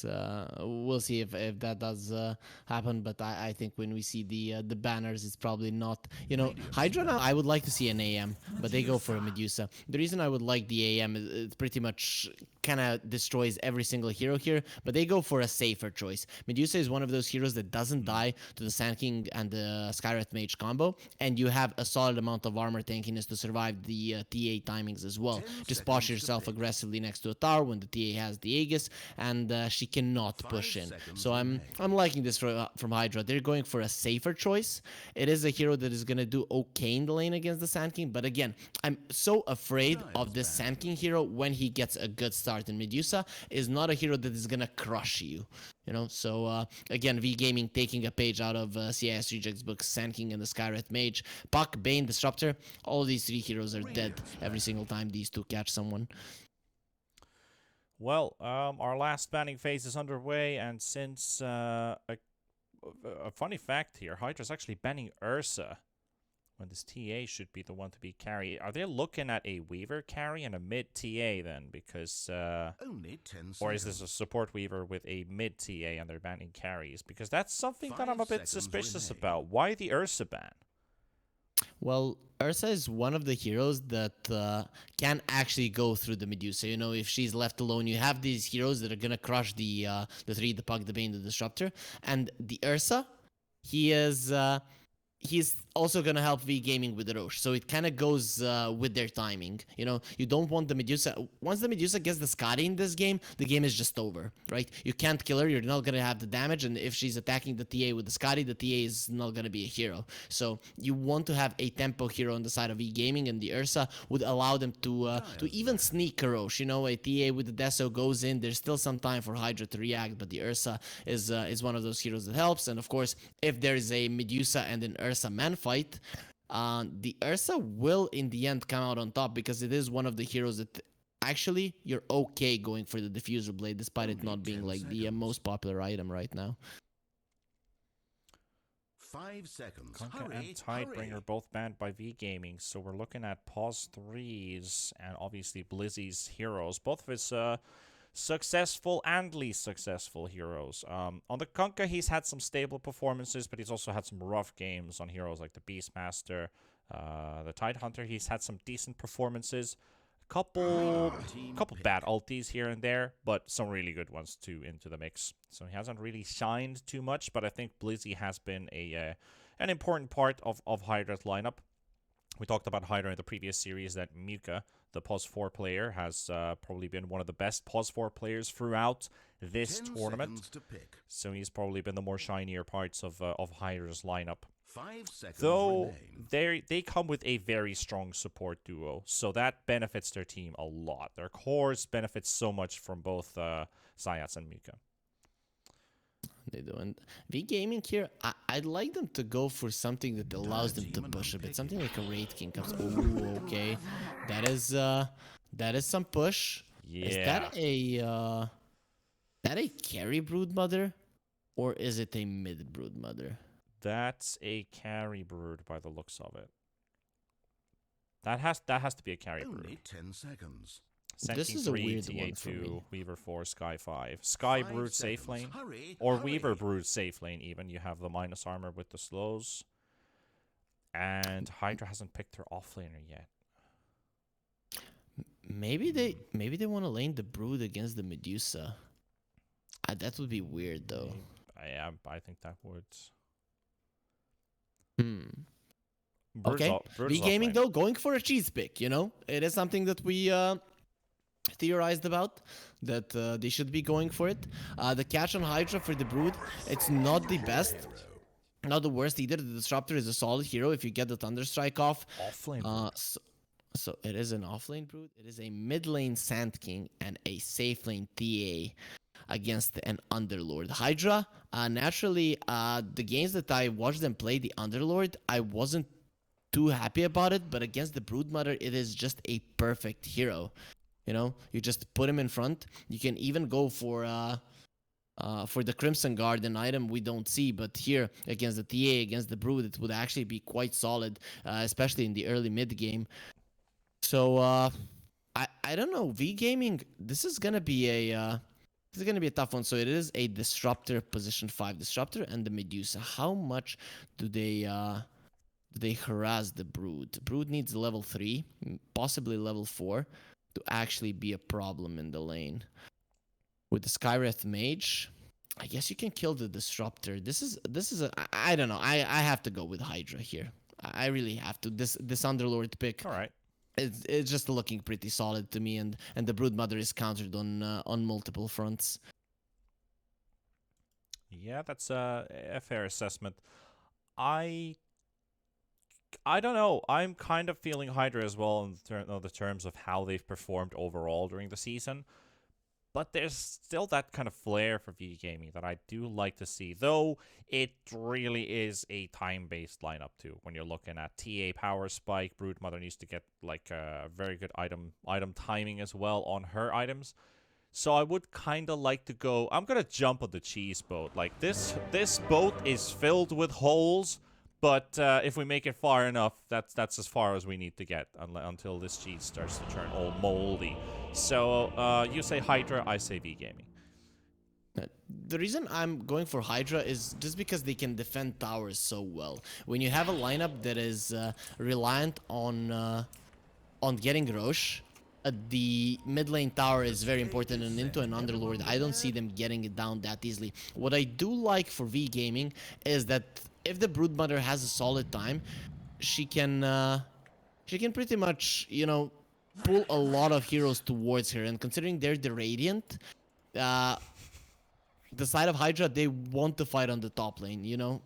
we'll see if that does happen. But I think when we see the banners, it's probably not. You know, Hydra now. I would like to see an AM, but they go for a Medusa. The reason I would like the AM is it pretty much kind of destroys every single hero here, but they go for a safer choice. Medusa is one of those heroes that doesn't die to the Sand King and the Skywrath Mage combo, and you have a solid amount of armor tankiness to survive the TA timings as well. Just posture yourself aggressively next to a tower when the TA has the Aegis, and she cannot push in. So I'm liking this from Hydra. They're going for a safer choice. It is a hero that is gonna do okay in the lane against the Sand King, but again, I'm so afraid of this Sand King hero when he gets a good start. And Medusa is not a hero that is gonna crush you. You know, so again, V-Gaming taking a page out of CIS Rejects book, Sand King and the Skywrath Mage. Puck, Bane, Disruptor, all these three heroes are dead every single time these two catch someone. Well, our last banning phase is underway, and since a funny fact here, Hydra's actually banning Ursa when this TA should be the one to be carry. Are they looking at a Weaver carry and a mid TA then? Because only 10 seconds. Or is this a support Weaver with a mid TA and they're banning carries? Because that's something that I'm a bit suspicious about. Why the Ursa ban? Well, Ursa is one of the heroes that can actually go through the Medusa. You know, if she's left alone, you have these heroes that are gonna crush the three, the Puck, the Bane, the Disruptor, and the Ursa. He's also gonna help V-Gaming with the Roche, so it kind of goes with their timing. You know, you don't want the Medusa. Once the Medusa gets the Scotty in this game, the game is just over, right? You can't kill her, you're not gonna have the damage, and if she's attacking the TA with the Scotty, the TA is not gonna be a hero. So you want to have a tempo hero on the side of V-Gaming, and the Ursa would allow them to even sneak a Roche. You know, a TA with the Deso goes in, there's still some time for Hydra to react, but the Ursa is one of those heroes that helps. And of course, if there's a Medusa and an Ursa man fight, the Ursa will in the end come out on top, because it is one of the heroes that actually you're okay going for the Diffuser Blade, despite it not being like the most popular item right now. 5 seconds. Conquer and Tidebringer both banned by V-Gaming, so we're looking at pause 3s and obviously Blizzy's heroes, both of his successful and least successful heroes. On the Kunkka, he's had some stable performances, but he's also had some rough games on heroes like the Beastmaster, the Tidehunter. He's had some decent performances, a couple bad ultis here and there, but some really good ones too into the mix. So he hasn't really shined too much, but I think Blizzy has been an important part of Hydra's lineup. We talked about Hydra in the previous series, that Muka, the POS 4 player, has probably been one of the best POS 4 players throughout this tournament. So he's probably been the more shinier parts of Hydra's lineup. 5 seconds Though they come with a very strong support duo, so that benefits their team a lot. Their cores benefits so much from both Zayats and Muka. They do. And V-Gaming here, I'd like them to go for something that allows them to push a bit. Something like a Wraith King comes. Ooh, okay. That is some push. Yeah. Is that a carry Broodmother? Or is it a mid Broodmother? That's a carry brood by the looks of it. That has to be a carry brood. Only 10 seconds. This is a weird one for me. TA2, Weaver 4, Sky 5. Sky Brood safe lane. Or Weaver Brood safe lane even. You have the minus armor with the slows. And Hydra hasn't picked their offlaner yet. Maybe they want to lane the Brood against the Medusa. That would be weird though. I think that would. Okay. V-Gaming though, going for a cheese pick, you know? It is something that we theorized about, that they should be going for it. The catch on Hydra for the Brood, it's not the best, not the worst either. The Disruptor is a solid hero if you get the Thunderstrike off. Offlane. So it is an offlane Brood. It is a mid lane Sand King and a safe lane TA against an Underlord. Hydra, naturally, the games that I watched them play the Underlord, I wasn't too happy about it, but against the Broodmother, it is just a perfect hero. You know, you just put him in front. You can even go for the Crimson Guard, an item we don't see, but here against the TA, against the Brood, it would actually be quite solid, especially in the early mid game. So I don't know, V-Gaming, this is gonna be a This is going to be a tough one. So it is a Disruptor, position 5 Disruptor, and the Medusa. How much do they harass the Brood? Brood needs level 3, possibly level 4, to actually be a problem in the lane. With the Skywrath Mage, I guess you can kill the Disruptor. This is I don't know. I have to go with HYDRA here. I really have to. This Underlord pick. All right. It's just looking pretty solid to me, and the Broodmother is countered on multiple fronts. Yeah, that's a fair assessment. I don't know. I'm kind of feeling HYDRA as well in the terms of how they've performed overall during the season. But there's still that kind of flair for V-Gaming that I do like to see, though it really is a time-based lineup too. When you're looking at TA Power Spike, Broodmother needs to get like a very good item timing as well on her items. So I would kind of like to go. I'm gonna jump on the cheese boat. Like this boat is filled with holes, but if we make it far enough, that's as far as we need to get until this cheese starts to turn all moldy. So you say HYDRA, I say V-Gaming. The reason I'm going for HYDRA is just because they can defend towers so well. When you have a lineup that is reliant on getting Roche, the mid lane tower is very important, and into an Underlord, I don't see them getting it down that easily. What I do like for V-Gaming is that if the Broodmother has a solid time, she can pretty much, you know, pull a lot of heroes towards her. And considering they're the Radiant, the side of HYDRA, they want to fight on the top lane. You know,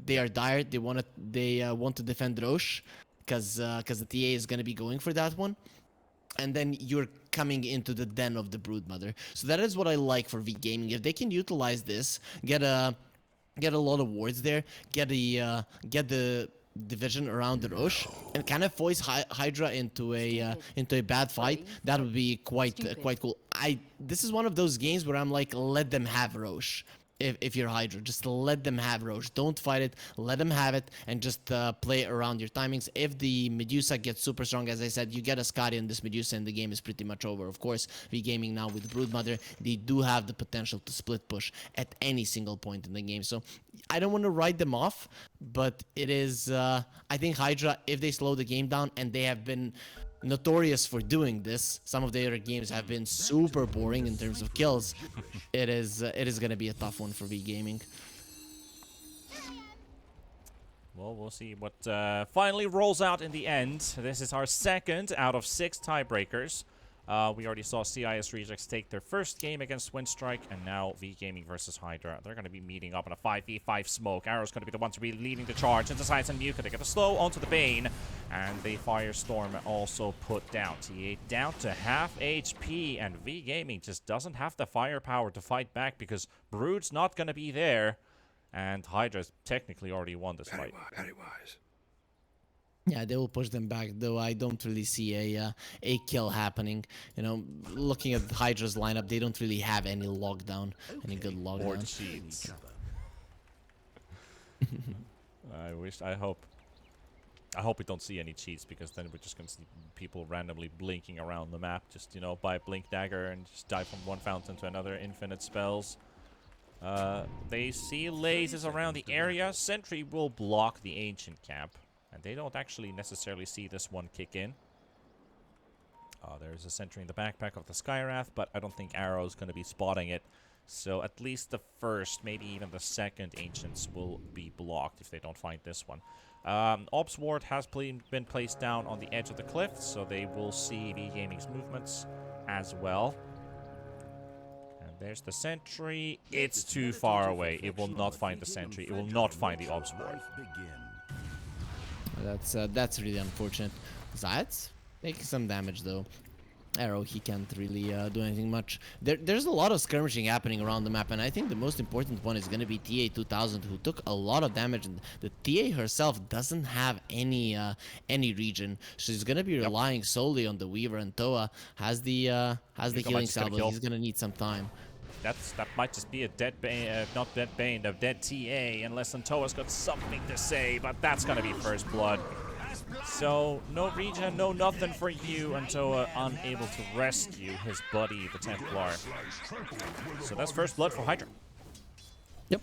they are dire. They want to defend Roche because the TA is gonna be going for that one. And then you're coming into the den of the Broodmother. So that is what I like for V-Gaming. If they can utilize this, get a lot of wards there, get the division around the Roche, and kind of force HYDRA into a bad fight, that would be quite cool. This is one of those games where I'm like, let them have Roche. If you're HYDRA, just let them have Roche. Don't fight it. Let them have it, and just play around your timings. If the Medusa gets super strong, as I said, you get a Scotty in this Medusa, and the game is pretty much over. Of course, V-Gaming now with Broodmother, they do have the potential to split push at any single point in the game. So I don't want to write them off, but it is. I think HYDRA, if they slow the game down, and they have been notorious for doing this. Some of their games have been super boring in terms of kills. It is going to be a tough one for V-Gaming. Well, we'll see what finally rolls out in the end. This is our second out of 6 tiebreakers. We already saw CIS Rejects take their first game against Windstrike, and now V-Gaming versus HYDRA. They're going to be meeting up in a 5v5 smoke. Arrow's going to be the one to be leading the charge into Science and Muka. They get a slow onto the Bane, and the Firestorm also put down. TA down to half HP, and V-Gaming just doesn't have the firepower to fight back because Brood's not going to be there, and HYDRA's technically already won this fight. Very wise. Yeah, they will push them back, though I don't really see a kill happening. You know, looking at HYDRA's lineup, they don't really have any lockdown, any good lockdown. Or cheats. I hope we don't see any cheats, because then we're just gonna see people randomly blinking around the map, just, you know, buy a blink dagger and just dive from one fountain to another, infinite spells. They see lasers around the area. Sentry will block the ancient camp. And they don't actually necessarily see this one kick in. There's a sentry in the backpack of the Skywrath, but I don't think Arrow's going to be spotting it. So at least the first, maybe even the second Ancients will be blocked if they don't find this one. Ops Ward has been placed down on the edge of the cliff, so they will see V-Gaming's movements as well. And there's the sentry. It's too far away. It will not find the sentry. It will not find the Ops Ward. That's really unfortunate. Zayat's making some damage though. Arrow, he can't really do anything much. There's a lot of skirmishing happening around the map, and I think the most important one is going to be TA 2000, who took a lot of damage. And the TA herself doesn't have any regen. She's going to be relying solely on the Weaver, and Toa has the healing salvo. He's going to need some time. That might just be a dead Bane, not dead Bane, a dead TA, unless Toa's got something to say, but that's gonna be first blood. So, no regen, no nothing for you until unable to rescue his buddy, the Templar. So that's first blood for HYDRA. Yep.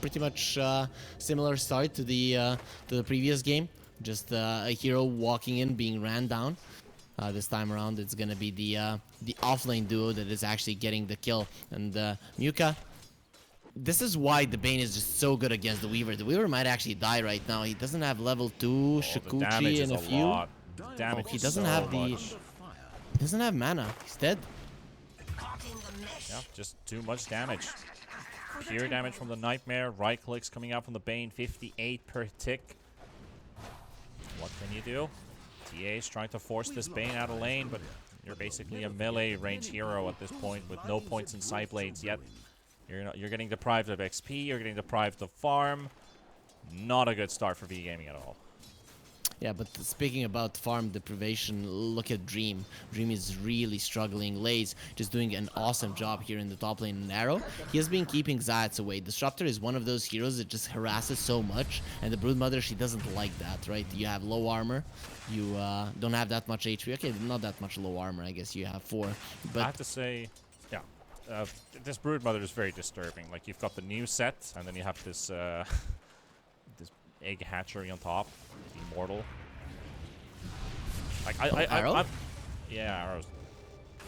Pretty much similar start to the previous game. Just a hero walking in, being ran down. This time around, it's gonna be the offlane duo that is actually getting the kill. And Muka, this is why the Bane is just so good against the Weaver. The Weaver might actually die right now. He doesn't have level 2 Shikuchi and a few. Lot. Damage He is doesn't so have the. much. He doesn't have mana. He's dead. Yeah, just too much damage. Pure damage from the Nightmare. Right clicks coming out from the Bane. 58 per tick. What can you do? TA is trying to force this Bane out of lane, but you're basically a melee range hero at this point with no points in side blades yet. You're getting deprived of XP. You're getting deprived of farm. Not a good start for V-Gaming at all. Yeah, but speaking about farm deprivation, look at Dream. Dream is really struggling. Lays just doing an awesome job here in the top lane in Arrow. He has been keeping Zayats away. Disruptor is one of those heroes that just harasses so much, and the Broodmother, she doesn't like that, right? You have low armor. You don't have that much HP. Okay, not that much low armor. I guess you have 4. But I have to say, yeah, this Broodmother is very disturbing. Like, you've got the new set, and then you have this this egg hatchery on top. Immortal. Like Arrow? Yeah, Arrow's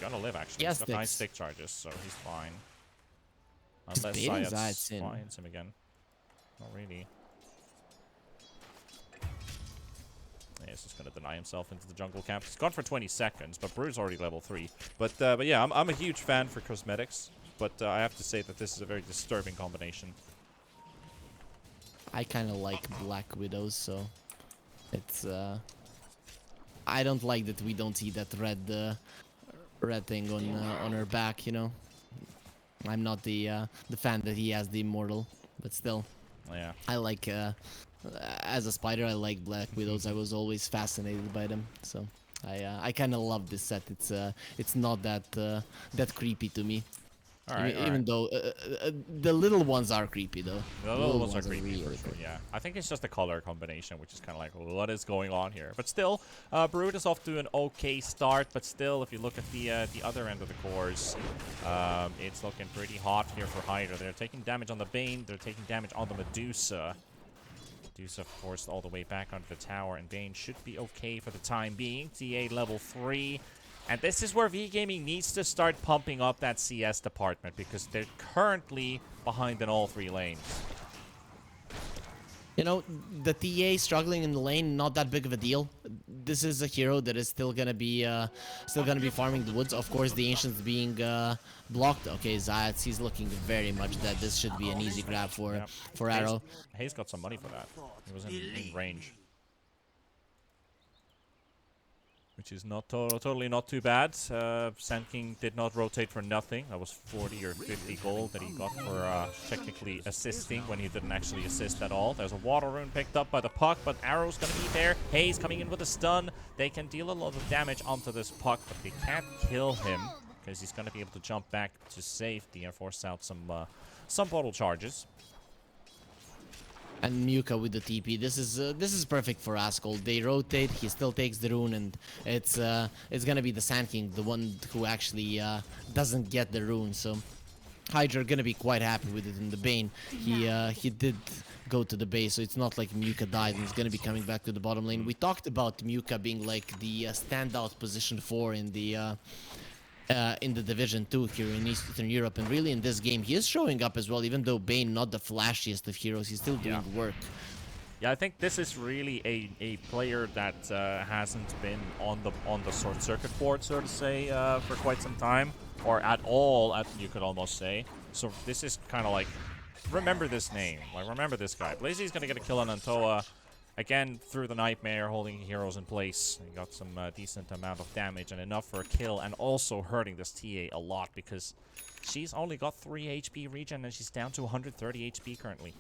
gonna live actually. Yes, He's got 9 stick charges, so he's fine. Just Unless baiting Zayats Zayats in. finds him again. Not really. Yeah, he's just gonna deny himself into the jungle camp. He's gone for 20 seconds, but Brew's already level 3. But yeah, I'm a huge fan for cosmetics, but I have to say that this is a very disturbing combination. I kind of like Black Widows, so it's I don't like that we don't see that red thing on her back, you know. I'm not the fan that he has the immortal, but still, Yeah. I like as a spider, I like Black Widows. I was always fascinated by them, so I kind of love this set. It's not that creepy to me. Even though the little ones are creepy, though. The little ones are creepy really for sure, good. yeah. I think it's just the color combination, which is kind of like, what is going on here? But still, Brood is off to an okay start, but still, if you look at the other end of the cores, it's looking pretty hot here for HYDRA. They're taking damage on the Bane, they're taking damage on the Medusa. Medusa forced all the way back onto the tower, and Bane should be okay for the time being. TA level 3. And this is where V-Gaming needs to start pumping up that CS department, because they're currently behind in all 3 lanes. You know, the TA struggling in the lane, not that big of a deal. This is a hero that is still gonna be farming the woods. Of course, the Ancients being blocked. Okay, Zayats, he's looking very much dead. This should be an easy grab for Arrow. Hayes got some money for that. He was in range. Which is not totally not too bad. Sand King did not rotate for nothing. That was 40 or 50 gold that he got for technically assisting when he didn't actually assist at all. There's a water rune picked up by the puck, but Arrow's gonna be there. Hayes coming in with a stun. They can deal a lot of damage onto this puck, but they can't kill him because he's gonna be able to jump back to safety and force out some bottle charges. And Muka with the TP. This is perfect for Ascol. They rotate. He still takes the rune, and it's gonna be the Sand King, the one who actually doesn't get the rune. So HYDRA are gonna be quite happy with it in the Bane. He did go to the base, so it's not like Muka died and he's gonna be coming back to the bottom lane. We talked about Muka being like the standout position 4 in the Division 2 here in Eastern Europe, and really in this game he is showing up as well. Even though Bane not the flashiest of heroes, he's still doing work. Yeah, I think this is really a player that hasn't been on the short circuit board, so to say, for quite some time, or at all, you could almost say. So this is kind of like, remember this name, like remember this guy. Blazy's gonna get a kill on Antoa. Again, through the Nightmare, holding heroes in place. He got some decent amount of damage and enough for a kill, and also hurting this TA a lot because she's only got 3 HP regen and she's down to 130 HP currently.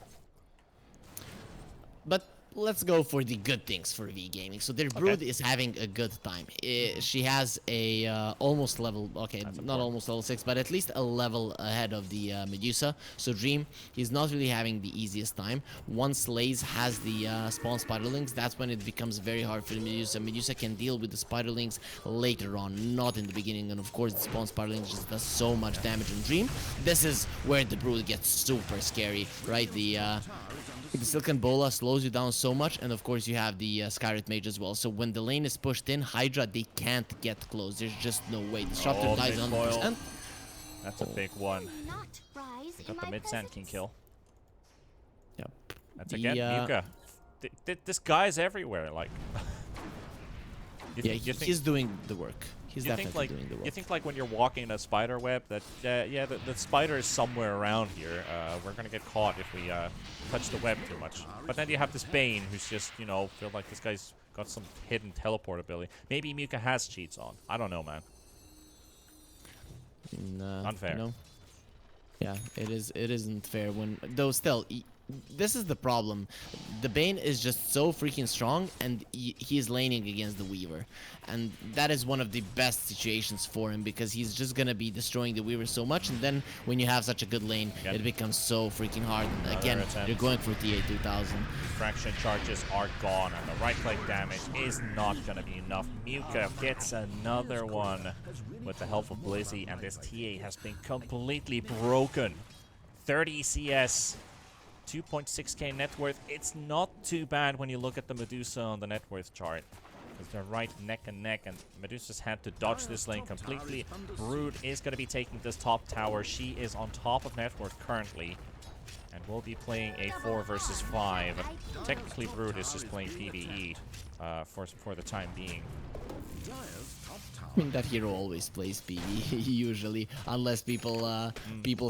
But let's go for the good things for V-Gaming. So their Brood is having a good time. She has a almost level, okay, That's not important. almost level 6, but at least a level ahead of the Medusa. So Dream, he's not really having the easiest time. Once Laze has the spawn spiderlings, that's when it becomes very hard for the Medusa. Medusa can deal with the spiderlings later on, not in the beginning. And of course, the spawn spiderlings just does so much damage on Dream. This is where the Brood gets super scary, right? The Silken Bola slows you down so much, and of course you have the Skyrit Mage as well. So when the lane is pushed in, Hydra, they can't get close. There's just no way. Disruptor dies mid 100%. coil. That's a big one. Not rise We in got the my mid Sand King presence. kill. Yep. That's The, again Muka. This guy's everywhere. Like, Yeah, he's doing the work. He's you think definitely like doing the work. you think like when you're walking in a spider web that yeah the spider is somewhere around here. We're gonna get caught if we touch the web too much. But then you have this Bane who's just feel like this guy's got some hidden teleport ability. Maybe Muka has cheats on. I don't know, man. Unfair. You know? Yeah, it is. It isn't fair when though. Still, this is the problem. The Bane is just so freaking strong, and he is laning against the Weaver, and that is one of the best situations for him because he's just gonna be destroying the Weaver so much, and then when you have such a good lane, it becomes so freaking hard. And again, you're going for TA 2000. Fraction charges are gone, and the right click damage is not gonna be enough. Muka gets another one with the help of Blizzy, and this TA has been completely broken. 30 CS. 2.6k net worth. It's not too bad when you look at the Medusa on the net worth chart. Because they're right neck and neck, and Medusa's had to dodge this lane completely. Brood is going to be taking this top tower. She is on top of net worth currently. And we'll be playing a 4 versus 5. Technically, Brood is just playing PvE for the time being. I mean, that hero always plays PvE, usually, unless people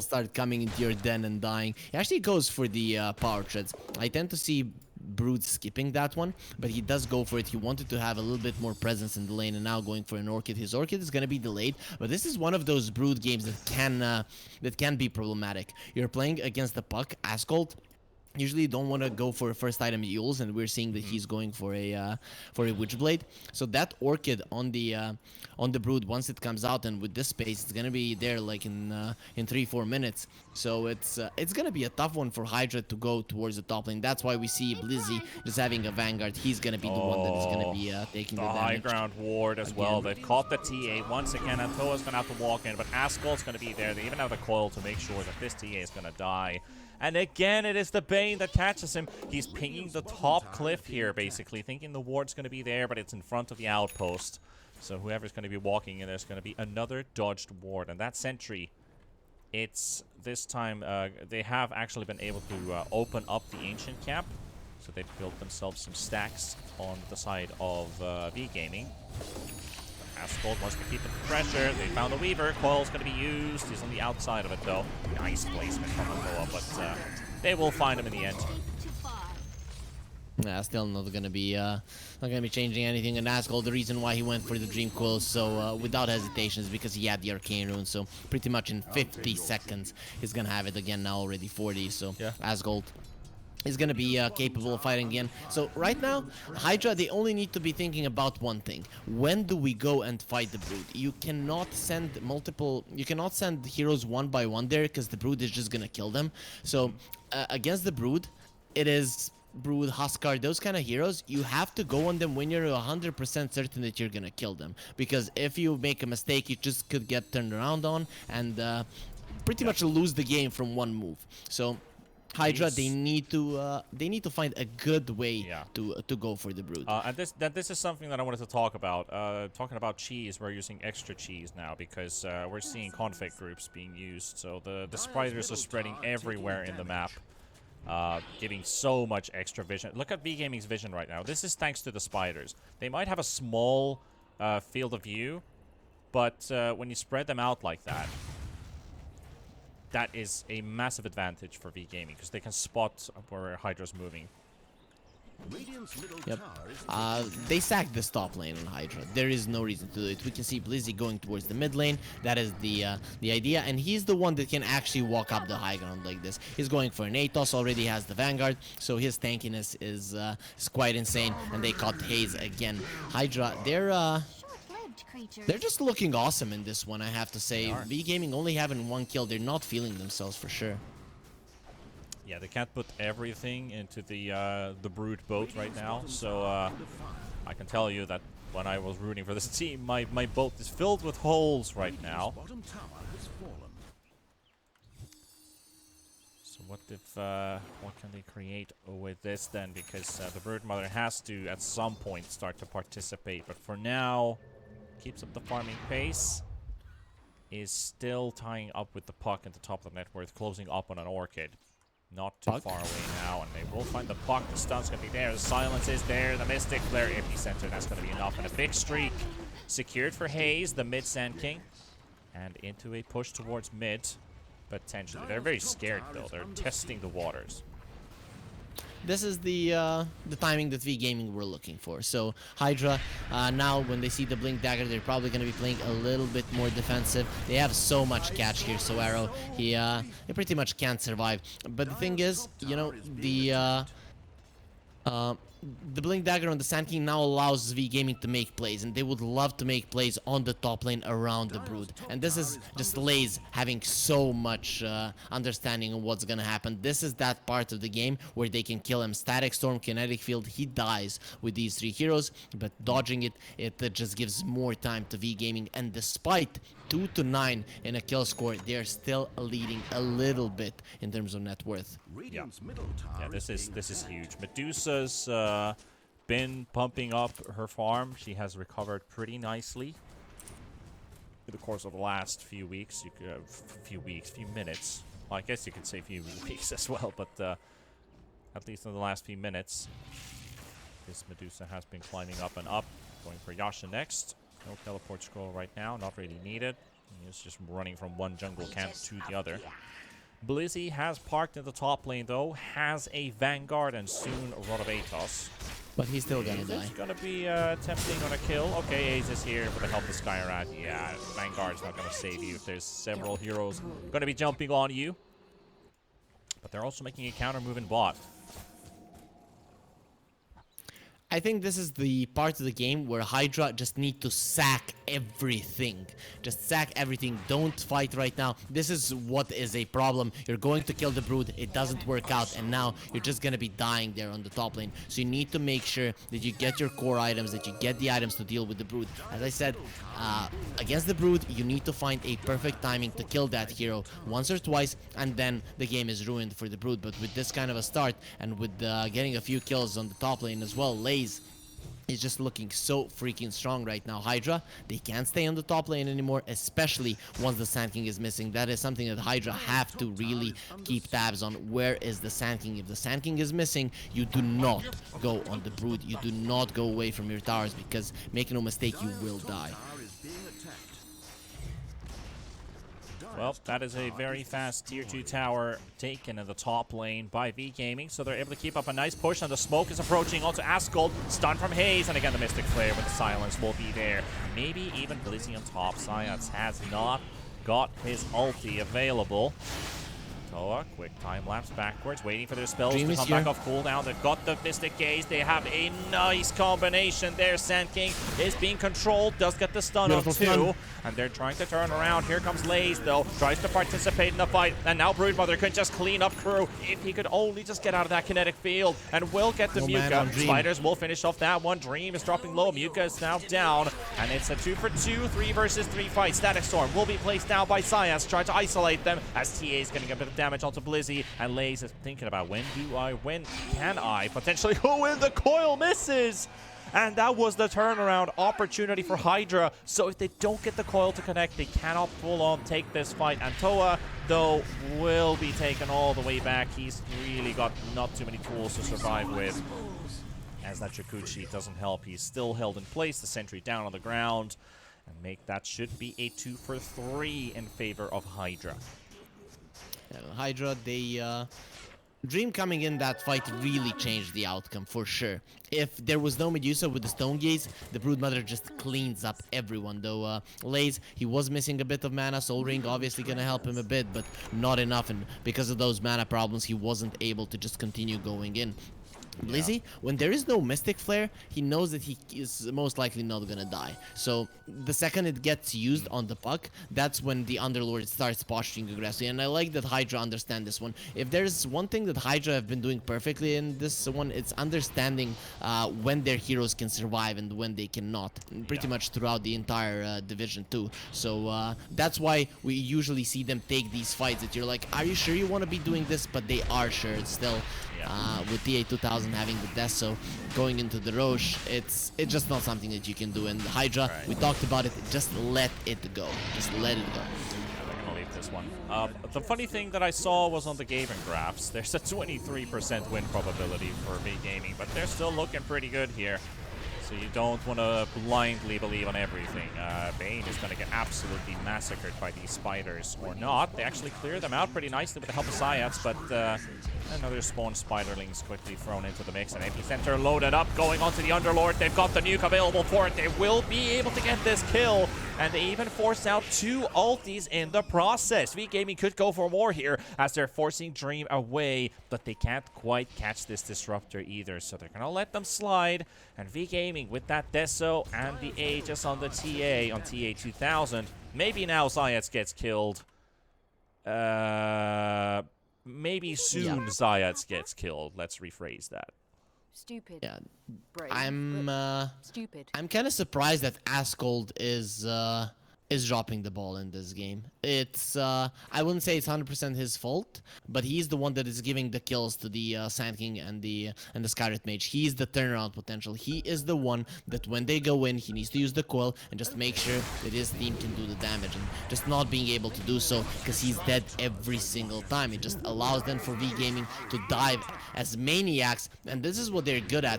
start coming into your den and dying. He actually goes for the power treads. I tend to see Brood skipping that one, but he does go for it. He wanted to have a little bit more presence in the lane, and now going for an Orchid. His Orchid is going to be delayed, but this is one of those Brood games that can be problematic. You're playing against the puck, Ascult. Usually you don't want to go for first item Yules, and we're seeing that he's going for a Witchblade. So that Orchid on the Brood, once it comes out, and with this space, it's gonna be there like in 3-4 minutes. So it's gonna be a tough one for Hydra to go towards the top lane. That's why we see Blizzy just having a Vanguard. He's gonna be the one that is gonna be taking the high damage. ground ward as well. They've caught the TA once again. Antoa's gonna have to walk in, but Askult's gonna be there. They even have the coil to make sure that this TA is gonna die. And again, it is the Bane that catches him. He's pinging the top cliff here, basically, thinking the ward's going to be there, but it's in front of the outpost. So whoever's going to be walking in, there's going to be another dodged ward. And that sentry, it's this time, they have actually been able to open up the Ancient Cap. So they've built themselves some stacks on the side of V-Gaming. Asphalt wants to keep the pressure. They found the Weaver. Coil's going to be used. He's on the outside of it, though. Nice placement from Antoa, but they will find him in the end. Yeah, still not gonna be changing anything. And Ascol, the reason why he went for the Dream Coil so without hesitation is because he had the Arcane Rune. So pretty much in 50 seconds, he's gonna have it again. Now already 40. So yeah. Asgold is gonna be capable of fighting again. So right now, Hydra, they only need to be thinking about one thing: when do we go and fight the Brood? You cannot send heroes one by one there, because the Brood is just gonna kill them. So against the Brood, it is Brood, Huskar, those kind of heroes. You have to go on them when you're 100% certain that you're gonna kill them, because if you make a mistake, you just could get turned around on and pretty much lose the game from one move. So Hydra, they need to find a good way to go for the Brood. And this is something that I wanted to talk about. Talking about cheese, we're using extra cheese now because we're seeing config groups being used. So the spiders are spreading everywhere in the map, giving so much extra vision. Look at V-Gaming's vision right now. This is thanks to the spiders. They might have a small field of view, but when you spread them out like that, that is a massive advantage for V-Gaming because they can spot where Hydra's moving. Radiant's middle Yep. tower is They sacked this top lane on Hydra. There is no reason to do it. We can see Blizzy going towards the mid lane. That is the idea, and he's the one that can actually walk up the high ground like this. He's going for an Atos, already has the Vanguard, so his tankiness is quite insane. And they caught Haze again. Hydra, they're just looking awesome in this one, I have to say. V-Gaming only having 1 kill. They're not feeling themselves for sure. Yeah, they can't put everything into the Brood boat right now, so I can tell you that when I was rooting for this team, my boat is filled with holes right now. bottom tower has fallen. So what can they create with this then? Because the Brood Mother has to at some point start to participate, but for now, keeps up the farming pace. Is still tying up with the puck at the top of the net worth, closing up on an Orchid. Not too Puck. far away now, and they will find the puck. The stun's going to be there. The silence is there. The Mystic Flare Epicenter, that's going to be enough. And a big streak secured for Haze, the mid Sand King. And into a push towards mid, potentially. They're very scared, though. They're testing the waters. This is the timing that V-Gaming were looking for. So Hydra, now when they see the Blink Dagger, they're probably going to be playing a little bit more defensive. They have so much catch here, so Arrow, he pretty much can't survive. But the thing is, you know, the Blink Dagger on the Sand King now allows V-Gaming to make plays, and they would love to make plays on the top lane around the Brood. And this is just Lays having so much understanding of what's gonna happen. This is that part of the game where they can kill him. Static Storm, Kinetic Field, he dies with these 3 heroes, but dodging it just gives more time to V-Gaming. And despite 2 to 9 in a kill score, they're still leading a little bit in terms of net worth. Radiant's middle tower Yeah, this being is attacked. huge. Medusa's been pumping up her farm. She has recovered pretty nicely in the course of the last few weeks. Few minutes. Well, I guess you could say few weeks as well, but at least in the last few minutes, this Medusa has been climbing up and up. Going for Yasha next. No teleport scroll right now, not really needed. He's just running from one jungle camp to the other. Blizzy has parked in the top lane though, has a Vanguard and soon a Rod of Atos. But he's still gonna die. It's gonna be attempting on a kill. Okay, Ace is here for the help of Skyrad. Yeah, Vanguard's not gonna save you if there's several heroes gonna be jumping on you. But they're also making a counter move in bot. I think this is the part of the game where Hydra just need to sack everything. Just sack everything. Don't fight right now. This is what is a problem. You're going to kill the Brood. It doesn't work out. And now you're just going to be dying there on the top lane. So you need to make sure that you get your core items, that you get the items to deal with the Brood. As I said, against the Brood, you need to find a perfect timing to kill that hero once or twice. And then the game is ruined for the Brood. But with this kind of a start and with getting a few kills on the top lane as well, Lays is just looking so freaking strong right now. Hydra, they can't stay on the top lane anymore, especially once the Sand King is missing. That is something that Hydra have to really keep tabs on. Where is the Sand King? If the Sand King is missing, you do not go on the Brood. You do not go away from your towers, because make no mistake, you will die. Tower is being attacked. Well, that is a very fast tier 2 tower taken in the top lane by V-Gaming, so they're able to keep up a nice push, and the smoke is approaching onto Asgold. Stun from Haze, and again the Mystic Flare with the silence will be there. Maybe even Blizzy on top. Science has not got his ulti available. Toa, quick time lapse backwards, waiting for their spells Dream to is come here. back off cooldown. They've got the Mystic Gaze. They have a nice combination there. Sand King is being controlled, does get the stun on Beautiful 2. stun. And they're trying to turn around. Here comes Lays, though. Tries to participate in the fight. And now Broodmother could just clean up crew if he could only just get out of that kinetic field. And will get the Oh, man, on Muka. Dream. Spiders will finish off that one. Dream is dropping low. Muka is now down. And it's a 2 for 2, 3 versus 3 fight. Static Storm will be placed down by Science. Trying to isolate them as TA is getting a bit of damage onto Blizzy. And Lays is thinking about when can I potentially go in? The coil misses! And that was the turnaround opportunity for Hydra. So if they don't get the coil to connect, they cannot full on take this fight. And Toa, though, will be taken all the way back. He's really got not too many tools to survive with. As that Shakuchi doesn't help, he's still held in place. The sentry down on the ground. And that should be a 2 for 3 in favor of Hydra. Hydra, Dream coming in that fight really changed the outcome for sure. If there was no Medusa with the Stone Gaze, the Broodmother just cleans up everyone. Though Laze, he was missing a bit of mana. Soul Ring obviously gonna help him a bit, but not enough. And because of those mana problems, he wasn't able to just continue going in. Blizzy, when there is no Mystic Flare, he knows that he is most likely not gonna die. So the second it gets used on the puck, that's when the Underlord starts posturing aggressively. And I like that HYDRA understand this one. If there's one thing that HYDRA have been doing perfectly in this one, it's understanding when their heroes can survive and when they cannot. Pretty much throughout the entire division too. So that's why we usually see them take these fights that you're like, are you sure you want to be doing this? But they are sure still. With TA2000 having the death, so going into the Roche, it's just not something that you can do. And HYDRA, we talked about it, just let it go. Just let it go. I'm gonna leave this one. The funny thing that I saw was on the gaming graphs. There's a 23% win probability for V-Gaming, but they're still looking pretty good here. So you don't want to blindly believe on everything. Bane is going to get absolutely massacred by these spiders, or not. They actually clear them out pretty nicely with the help of Syats, but another spawn spiderlings quickly thrown into the mix. And Epicenter loaded up, going onto the Underlord. They've got the nuke available for it. They will be able to get this kill, and they even force out 2 ultis in the process. V-Gaming could go for more here as they're forcing Dream away, but they can't quite catch this Disruptor either, so they're going to let them slide. And V-Gaming with that Deso and the Aegis on the TA, on TA2000. Maybe now Zayats gets killed. Maybe soon Zayats gets killed. Let's rephrase that. Stupid. Yeah, Brave, stupid. I'm kind of surprised that Ascold is dropping the ball in this game. It's I wouldn't say it's 100% his fault, but he's the one that is giving the kills to the Sand King and the Skyrit Mage. He's the turnaround potential. He is the one that when they go in, he needs to use the coil and just make sure that his team can do the damage, and just not being able to do so because he's dead every single time. It just allows them for V-Gaming to dive as maniacs, and this is what they're good at.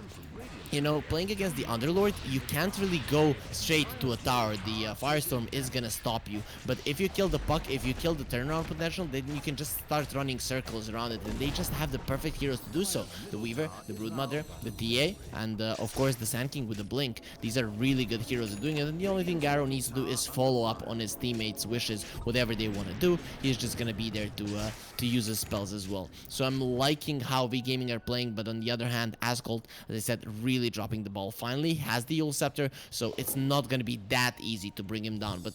You know, playing against the Underlord, you can't really go straight to a tower. The Firestorm is gonna stop you. But if you kill the puck, if you kill the turnaround potential, then you can just start running circles around it. And they just have the perfect heroes to do so. The Weaver, the Broodmother, the TA, and of course the Sand King with the Blink. These are really good heroes at doing it. And the only thing Garo needs to do is follow up on his teammates' wishes, whatever they want to do. He's just gonna be there to use his spells as well. So I'm liking how V-Gaming are playing, but on the other hand, Ascold, as I said, really dropping the ball. Finally has the Yule Scepter, so it's not going to be that easy to bring him down. But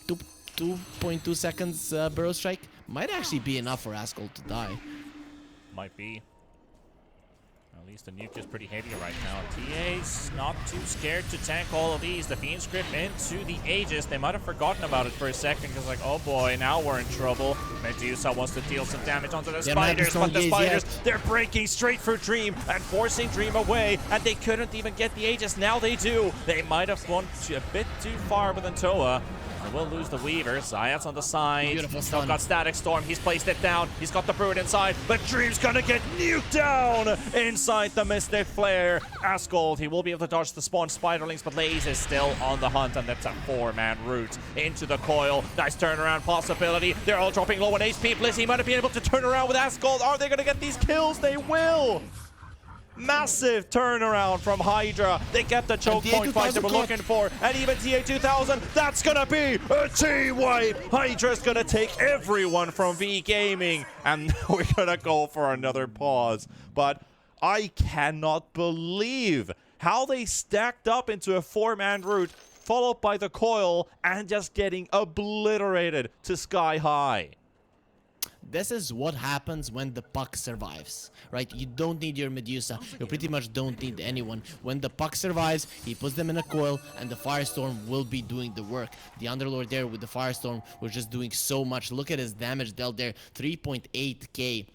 2.2 seconds Burrow Strike might actually be enough for Ascold to die. Might be. At least the nuke is pretty heavy right now. TA's not too scared to tank all of these. The Fiend Script into the Aegis. They might have forgotten about it for a second because like, oh boy, now we're in trouble. Medusa wants to deal some damage onto the spiders, but the spiders, they're breaking straight for Dream and forcing Dream away, and they couldn't even get the Aegis. Now they do. They might have gone a bit too far with Antoa. They will lose the Weaver. Zayats on the side. Beautiful Still stun. got Static Storm. He's placed it down. He's got the Brood inside, but Dream's gonna get nuked down inside the Mystic Flare. Ascold, he will be able to dodge the spawn Spiderlings, but Laze is still on the hunt, and that's a 4-man route into the coil. Nice turnaround possibility. They're all dropping low on HP. Blizzy might have been able to turn around with Ascold. Are they gonna get these kills? They will! Massive turnaround from HYDRA. They get the choke point fight they were looking for. And even TA2000, that's gonna be a T-wipe. HYDRA's gonna take everyone from V-Gaming. And we're gonna go for another pause. But I cannot believe how they stacked up into a 4-man route, followed by the coil, and just getting obliterated to sky high. This is what happens when the puck survives, right? You don't need your Medusa. You pretty much don't need anyone. When the puck survives, he puts them in a coil, and the Firestorm will be doing the work. The Underlord there with the Firestorm was just doing so much. Look at his damage dealt there, 3.8k.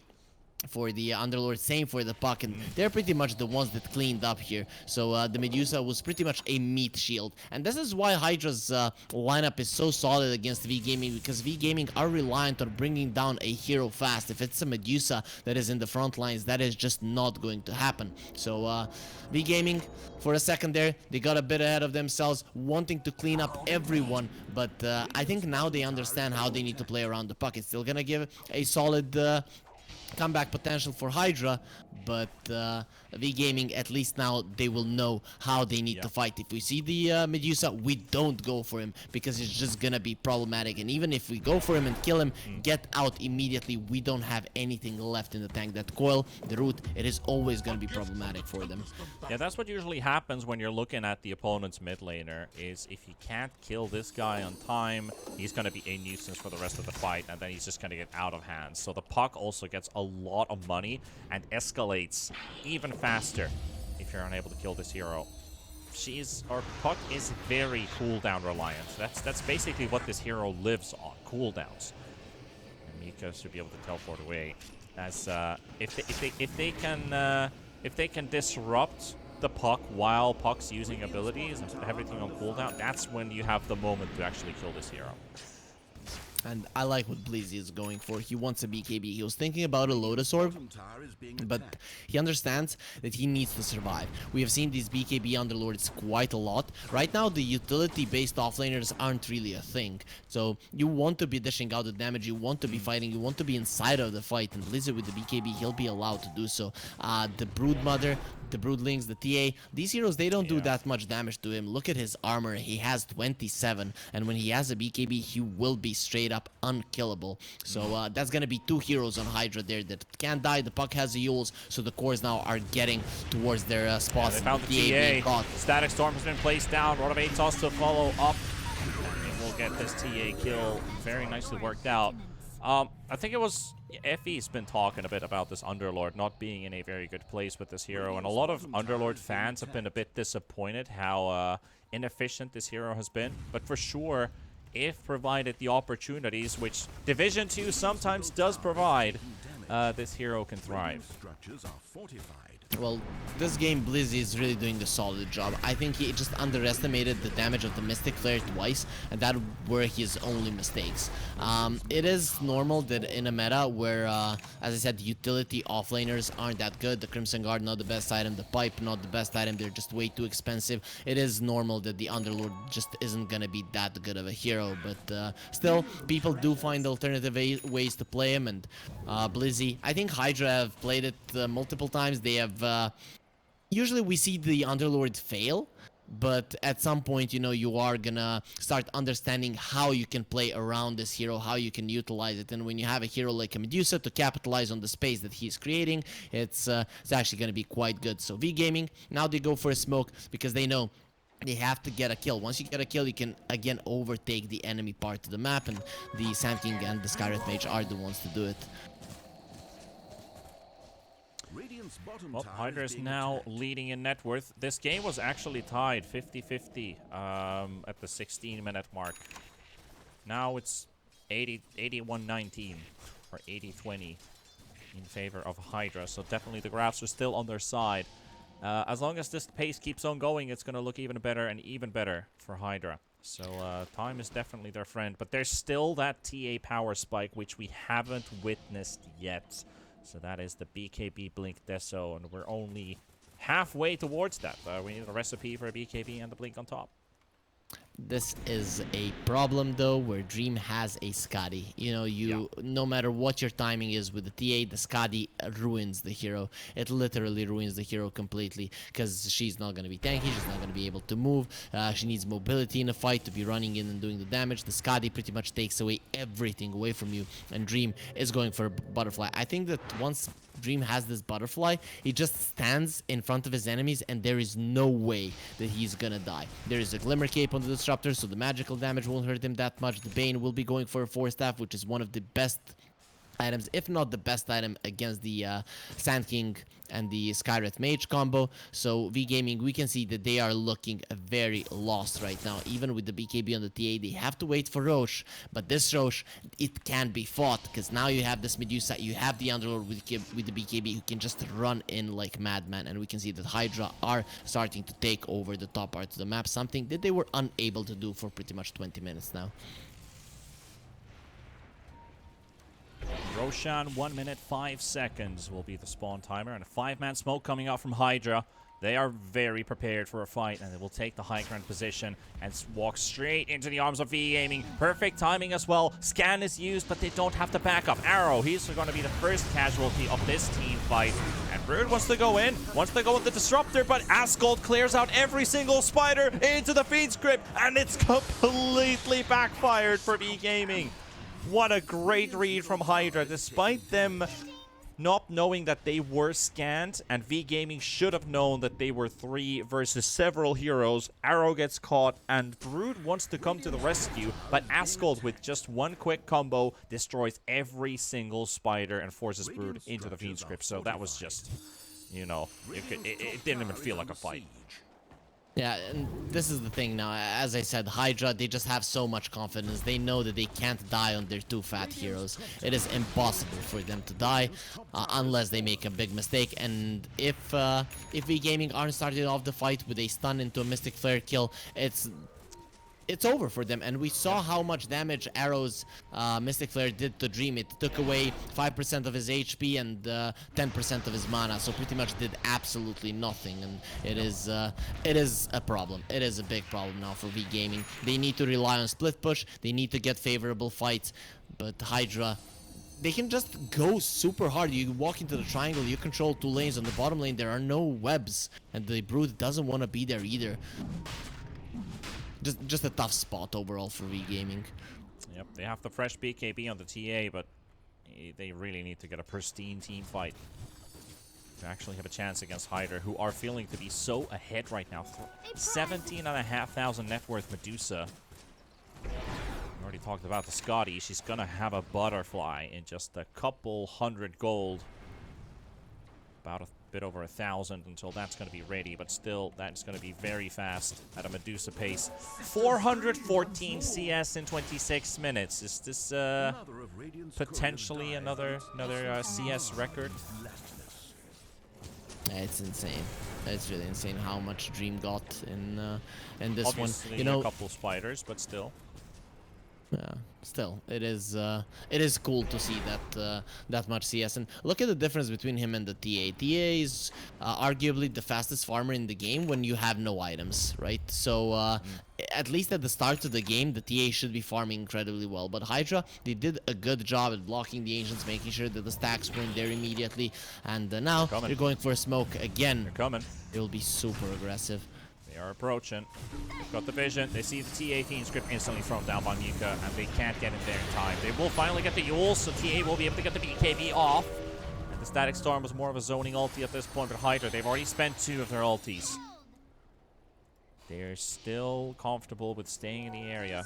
For the Underlord, same for the puck, and they're pretty much the ones that cleaned up here. So the Medusa was pretty much a meat shield, and this is why HYDRA's lineup is so solid against V-Gaming, because V-Gaming are reliant on bringing down a hero fast. If it's a Medusa that is in the front lines, that is just not going to happen. So V-Gaming, for a second there, they got a bit ahead of themselves, wanting to clean up everyone, but I think now they understand how they need to play around the puck. It's still gonna give a solid comeback potential for HYDRA, but V-Gaming, at least now they will know how they need to fight. If we see the Medusa, we don't go for him because it's just gonna be problematic. And even if we go for him and kill him, get out immediately, we don't have anything left in the tank. That coil, the root, it is always gonna be problematic for them. Yeah, that's what usually happens when you're looking at the opponent's mid laner, is if he can't kill this guy on time, he's gonna be a nuisance for the rest of the fight, and then he's just gonna get out of hand. So the puck also gets a lot of money and escalates even faster if you're unable to kill this hero. Our puck is very cooldown reliant. That's basically what this hero lives on, cooldowns. And Mika should be able to teleport away. As if they can disrupt the puck while puck's using abilities and everything on cooldown, that's when you have the moment to actually kill this hero. And I like what Blizzy is going for. He wants a BKB. He was thinking about a Lotus Orb, but he understands that he needs to survive. We have seen these BKB Underlords quite a lot. Right now, the utility-based offlaners aren't really a thing. So you want to be dishing out the damage, you want to be fighting, you want to be inside of the fight. And Blizzy with the BKB, he'll be allowed to do so. The Broodmother, the Broodlings, the TA, these heroes, they don't do that much damage to him. Look at his armor. He has 27. And when he has a BKB, he will be straight up unkillable. So that's gonna be 2 heroes on HYDRA there that can't die. The puck has the Yules, so the cores now are getting towards their spots. They found the TA. Static Storm has been placed down. Rod of Atos to follow up. And we'll get this TA kill. Very nicely worked out. I think it was Effie's been talking a bit about this Underlord not being in a very good place with this hero, and a lot of Underlord fans have been a bit disappointed how inefficient this hero has been. But for sure, if provided the opportunities, which Division 2 sometimes does provide, this hero can thrive. Well, this game Blizzy is really doing a solid job. I think he just underestimated the damage of the Mystic Flare twice, and that were his only mistakes. It is normal that in a meta where, as I said, the utility offlaners aren't that good. The Crimson Guard not the best item, the Pipe not the best item, they're just way too expensive. It is normal that the Underlord just isn't gonna be that good of a hero, but still, people do find alternative ways to play him, and Blizzy, I think HYDRA have played it multiple times. They have usually we see the Underlord fail, but at some point, you know, you are gonna start understanding how you can play around this hero, how you can utilize it. And when you have a hero like a Medusa to capitalize on the space that he's creating, it's actually gonna be quite good. So V-Gaming, now they go for a smoke because they know they have to get a kill. Once you get a kill, you can again overtake the enemy part of the map, and the Sand King and the Skyret Mage are the ones to do it. Well, HYDRA is now leading in net worth. This game was actually tied 50-50 at the 16-minute mark. Now it's 81-19 or 80-20 in favor of HYDRA. So definitely the graphs are still on their side. As long as this pace keeps on going, it's going to look even better and even better for HYDRA. So time is definitely their friend. But there's still that TA power spike, which we haven't witnessed yet. So that is the BKB Blink Deso, and we're only halfway towards that. We need a recipe for a BKB and the Blink on top. This is a problem though, where Dream has a Skadi. You know, no matter what your timing is with the TA, the Skadi ruins the hero. It literally ruins the hero completely, because she's not going to be tanky, she's not going to be able to move. She needs mobility in a fight to be running in and doing the damage. The Skadi pretty much takes away everything away from you, and Dream is going for a butterfly. I think that once Dream has this butterfly, he just stands in front of his enemies, and there is no way that he's gonna die. There is a Glimmer Cape on the Disruptor, so the magical damage won't hurt him that much. The Bane will be going for a 4-staff, which is one of the best items, if not the best item, against the Sand King and the Skyret Mage combo. So V-Gaming, we can see that they are looking very lost right now. Even with the BKB on the TA, they have to wait for Roche, but this Roche, it can be fought, because now you have this Medusa, you have the Underlord with the BKB who can just run in like madman, and we can see that HYDRA are starting to take over the top part of the map, something that they were unable to do for pretty much 20 minutes now. Roshan, 1 minute 5 seconds will be the spawn timer, and a 5-man smoke coming out from HYDRA. They are very prepared for a fight, and they will take the high ground position and walk straight into the arms of V-Gaming. Perfect timing as well. Scan is used, but they don't have the backup. Arrow, he's going to be the first casualty of this team fight. And Brood wants to go in, wants to go with the Disruptor, but Ascald clears out every single spider into the Fiend's Grip, and it's completely backfired for V-Gaming. What a great read from HYDRA, despite them not knowing that they were scanned, and V-Gaming should have known that they were 3 versus several heroes. Arrow gets caught, and Brood wants to come to the rescue, but Ascald, with just one quick combo, destroys every single spider and forces Brood into the Fiend's Grip. So that was just, you know, it didn't even feel like a fight. Yeah, and this is the thing now. As I said, HYDRA, they just have so much confidence. They know that they can't die on their 2 fat heroes. It is impossible for them to die unless they make a big mistake. And if V-Gaming aren't starting off the fight with a stun into a Mystic Flare kill, it's over for them. And we saw how much damage Arrow's Mystic Flare did to Dream. It took away 5% of his HP and 10% of his mana, so pretty much did absolutely nothing. And it is a problem. It is a big problem now for V-Gaming. They need to rely on split push. They need to get favorable fights. But HYDRA, they can just go super hard. You walk into the triangle, you control 2 lanes. On the bottom lane, there are no webs, and the Brood doesn't want to be there either. Just a tough spot overall for V-Gaming. Yep, they have the fresh BKB on the TA, but they really need to get a pristine team fight to actually have a chance against HYDRA, who are feeling to be so ahead right now. 17,500 net worth Medusa. We already talked about the Scotty. She's gonna have a butterfly in just a couple hundred gold. About a bit over 1,000 until that's going to be ready, but still, that's going to be very fast at a Medusa pace. 414 CS in 26 minutes. Is this potentially another CS record? It's insane. It's really insane how much Dream got in this Obviously, one. You know, a couple spiders, but still. Yeah, still, it is cool to see that much CS. And look at the difference between him and the TA. TA is arguably the fastest farmer in the game when you have no items, right? So at least at the start of the game, the TA should be farming incredibly well. But HYDRA, they did a good job at blocking the Ancients, making sure that the stacks weren't there immediately. And now they're going for a smoke again. They're coming. It will be super aggressive. They are approaching. They've got the vision. They see the TA Fiend Script instantly thrown down by Muka, and they can't get it there in time. They will finally get the Yule, so TA will be able to get the BKB off. And the Static Storm was more of a zoning ulti at this point, but HYDRA, they've already spent 2 of their ultis. They're still comfortable with staying in the area.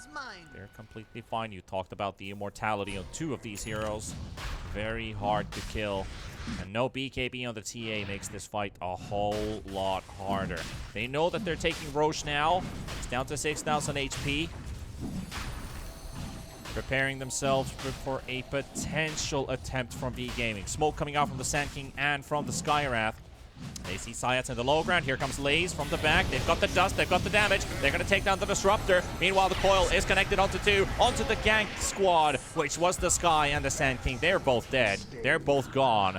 They're completely fine. You talked about the immortality on 2 of these heroes. Very hard to kill. And no BKB on the TA makes this fight a whole lot harder. They know that they're taking Roche now. It's down to 6,000 HP. Preparing themselves for a potential attempt from V-Gaming. Smoke coming out from the Sand King and from the Skywrath. They see Syats in the low ground. Here comes Laze from the back. They've got the dust. They've got the damage. They're going to take down the Disruptor. Meanwhile, the Coil is connected onto 2. Onto the gank squad, which was the Sky and the Sand King. They're both dead. They're both gone.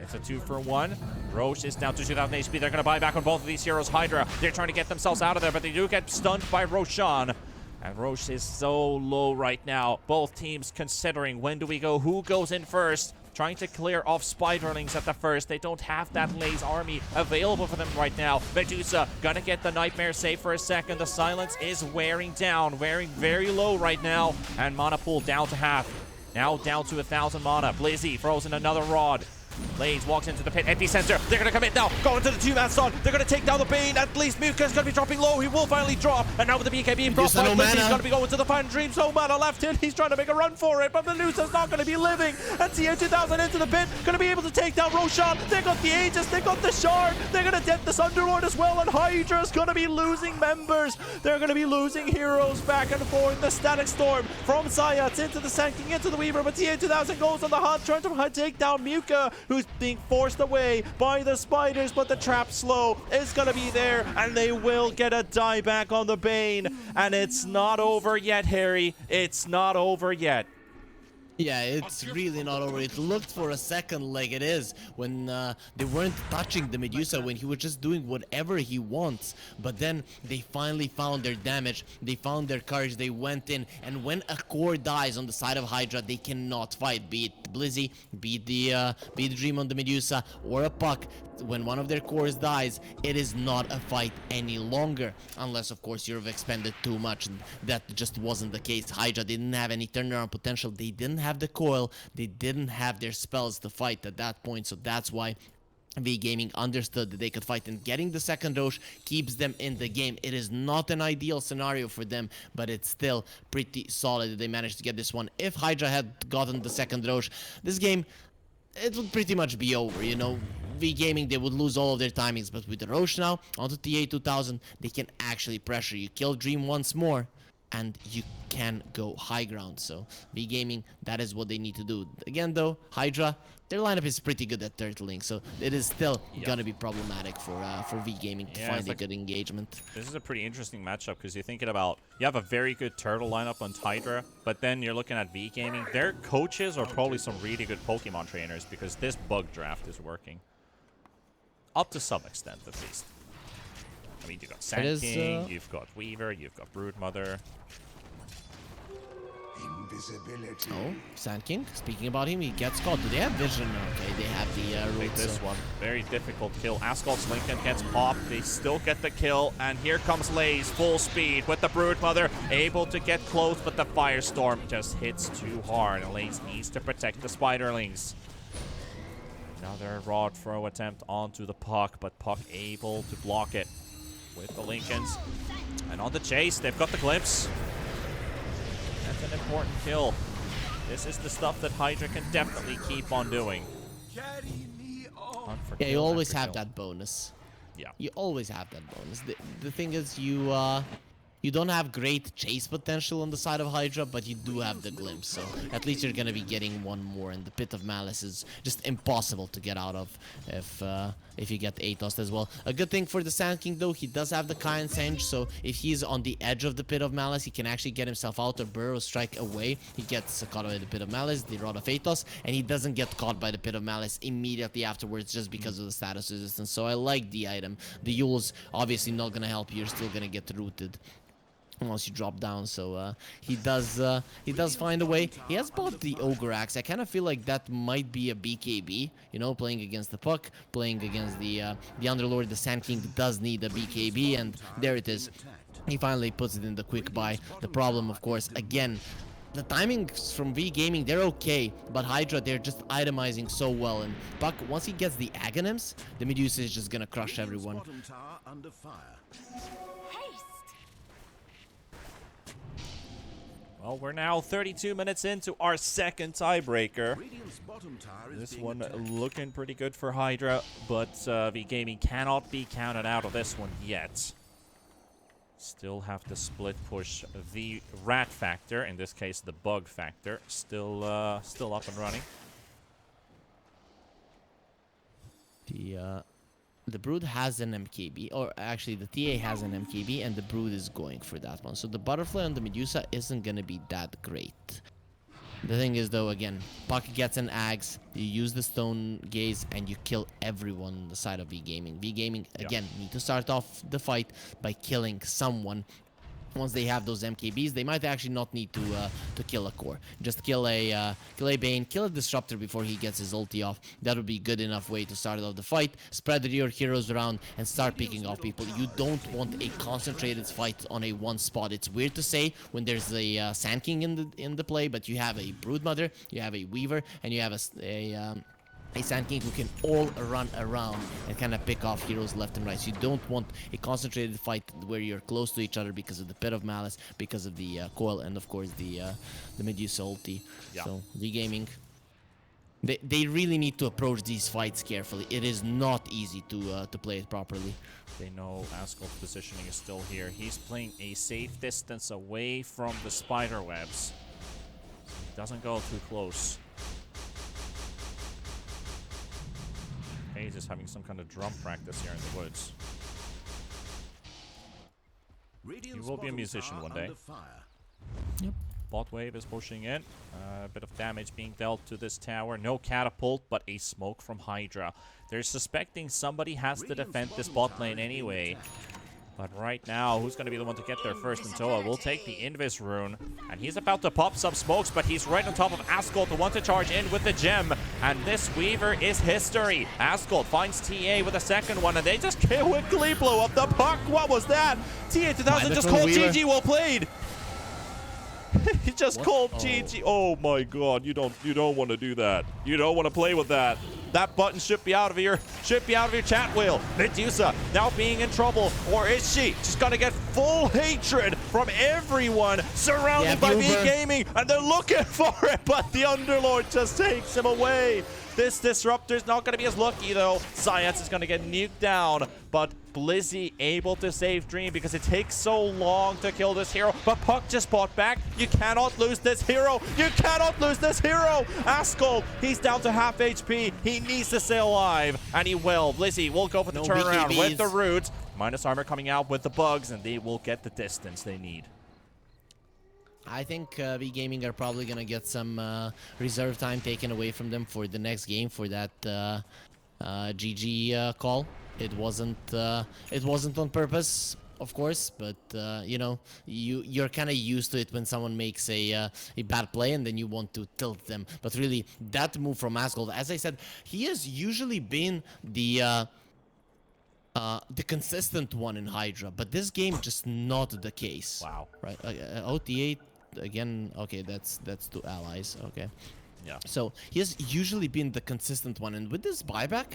It's a 2-for-1. Roche is down to 2,000 HP. They're going to buy back on both of these heroes. HYDRA, they're trying to get themselves out of there, but they do get stunned by Roshan. And Roche is so low right now. Both teams considering when do we go, who goes in first. Trying to clear off Spiderlings at the first. They don't have that Laze army available for them right now. Medusa gonna get the Nightmare save for a second. The silence is wearing down, wearing very low right now. And mana pool down to half. Now down to 1,000 mana. Blizzy throws in another rod. Laze walks into the pit, empty center. They're going to commit now. Go into the 2-man stun. They're going to take down the Bane. At least Muka's going to be dropping low. He will finally drop. And now with the BKB brought by Blizzy, he's going to be going to the Fan Dream. So mana left in. He's trying to make a run for it, but Medusa's not going to be living. And TA2000 into the pit. Going to be able to take down Roshan. They got the Aegis. They got the Shard. They're going to dent this Underlord as well. And HYDRA's going to be losing members. They're going to be losing heroes back and forth. The Static Storm from Syats into the Sand King, into the Weaver. But TA2000 goes on the hunt, trying to take down Muka, who's being forced away by the spiders, but the trap slow is gonna be there, and they will get a dieback on the Bane. And it's not over yet, Harry. It's not over yet. Yeah, it's really not over. It looked for a second like it is when they weren't touching the Medusa, when he was just doing whatever he wants. But then they finally found their damage. They found their courage. They went in. And when a core dies on the side of Hydra, they cannot fight. Be it Blizzy, be it the Dream on the Medusa, or a Puck. When one of their cores dies, it is not a fight any longer. Unless, of course, you've expended too much. And that just wasn't the case. Hydra didn't have any turnaround potential. They didn't have the coil. They didn't have their spells to fight at that point. So that's why V-Gaming understood that they could fight, and getting the second Roche keeps them in the game. It is not an ideal scenario for them, but it's still pretty solid that they managed to get this one. If Hydra had gotten the second Roche, this game, it would pretty much be over, you know. V-Gaming, they would lose all of their timings, but with the Roche now, onto TA2000, they can actually pressure you. Kill Dream once more, and you can go high ground. So V-Gaming, that is what they need to do. Again though, Hydra, their lineup is pretty good at turtling, so it is still gonna be problematic for V-Gaming to find a good engagement. This is a pretty interesting matchup because you're thinking about, you have a very good turtle lineup on Hydra, but then you're looking at V-Gaming. Their coaches are probably some really good Pokemon trainers because this bug draft is working. Up to some extent, at least. I mean, you've got Sand King, you've got Weaver, you've got Broodmother. Invisibility. Oh, Sand King. Speaking about him, he gets caught. Do they have vision? Okay, they have the Take roots. this one. Very difficult kill. Ascalt's Lincoln gets popped. They still get the kill. And here comes Lays, full speed with the Broodmother. Able to get close, but the Firestorm just hits too hard. And Lays needs to protect the Spiderlings. Another rod throw attempt onto the Puck, but Puck able to block it with the Lincolns. And on the chase, they've got the Glimpse. That's an important kill. This is the stuff that Hydra can definitely keep on doing. Yeah, you always have that bonus. Yeah. You always have that bonus. The thing is, you don't have great chase potential on the side of Hydra, but you do have the glimpse, so at least you're gonna be getting one more, and the Pit of Malice is just impossible to get out of if you get Atos as well. A good thing for the Sand King though, he does have the Kain Senge, so if he's on the edge of the Pit of Malice, he can actually get himself out or Burrow Strike away. He gets caught by the Pit of Malice, the Rod of Atos, and he doesn't get caught by the Pit of Malice immediately afterwards just because of the status resistance. So I like the item. The Yule's obviously not gonna help you, you're still gonna get rooted once you drop down, so he does find a way. He has bought the Ogre Axe. I kind of feel like that might be a BKB, you know, playing against the Puck, playing against the Underlord. The Sand King does need a BKB, and there it is. He finally puts it in the quick buy. The problem, of course, again, the timings from V-Gaming, they're okay, but Hydra, they're just itemizing so well, and Puck, once he gets the Aghanims, the Medusa is just gonna crush everyone. Bottom tower under fire. Well, we're now 32 minutes into our second tiebreaker. Radiant's bottom tower is This being one attacked. looking pretty good for Hydra, but V-Gaming cannot be counted out of this one yet. Still have to split push the rat factor, in this case the bug factor, still up and running. The Brood has an MKB, or actually the TA has an MKB, and the Brood is going for that one. So the Butterfly on the Medusa isn't going to be that great. The thing is though, again, Puck gets an Axe, you use the Stone Gaze, and you kill everyone on the side of V-Gaming. V-Gaming, again, need to start off the fight by killing someone. Once they have those MKBs, they might actually not need to kill a core. Just kill a Bane, kill a Disruptor before he gets his ulti off. That would be good enough way to start off the fight. Spread your heroes around and start picking off people. You don't want a concentrated fight on a one spot. It's weird to say when there's a Sand King in the play, but you have a Broodmother, you have a Weaver, and you have a Sand King who can all run around and kind of pick off heroes left and right. So you don't want a concentrated fight where you're close to each other because of the Pit of Malice, because of the coil, and of course the Medusa ulti. Yeah. So V-Gaming, they really need to approach these fights carefully. It is not easy to play it properly. They know Ascalt's positioning is still here. He's playing a safe distance away from the spider webs. He doesn't go too close. He's just having some kind of drum practice here in the woods. Radiant's You will be a bottom musician tower one day. under fire. Yep. Bot wave is pushing in. A bit of damage being dealt to this tower. No catapult, but a smoke from HYDRA. They're suspecting somebody has to defend this bot lane anyway. But right now, who's going to be the one to get there first? And Toa will take the Invis rune. And he's about to pop some smokes, but he's right on top of Ascot, the one to charge in with the gem. And this Weaver is history. Ascot finds TA with a second one, and they just quickly blow up the puck. What was that? TA2000 just called GG, well played. He just called GG. Oh my god, you don't want to do that. You don't want to play with that. That button should be out of your chat wheel. Medusa now being in trouble, or is she? She's gonna get full hatred from everyone surrounded by V-Gaming, and they're looking for it, but the Underlord just takes him away. This Disruptor's not gonna be as lucky though. Science is gonna get nuked down, but Blizzy able to save Dream because it takes so long to kill this hero. But Puck just bought back. You cannot lose this hero. You cannot lose this hero. Ascol, he's down to half HP. He needs to stay alive, and he will. Blizzy will go for the turnaround with the root. Minus armor coming out with the bugs, and they will get the distance they need. I think V-Gaming are probably going to get some reserve time taken away from them for the next game for that GG call. It wasn't on purpose, of course, but you know, you're kind of used to it when someone makes a bad play and then you want to tilt them. But really, that move from Ascol, as I said, he has usually been the consistent one in HYDRA, but this game just not the case. Wow. Right. OTA again. Okay, that's two allies. Okay. Yeah. So he has usually been the consistent one, and with this buyback,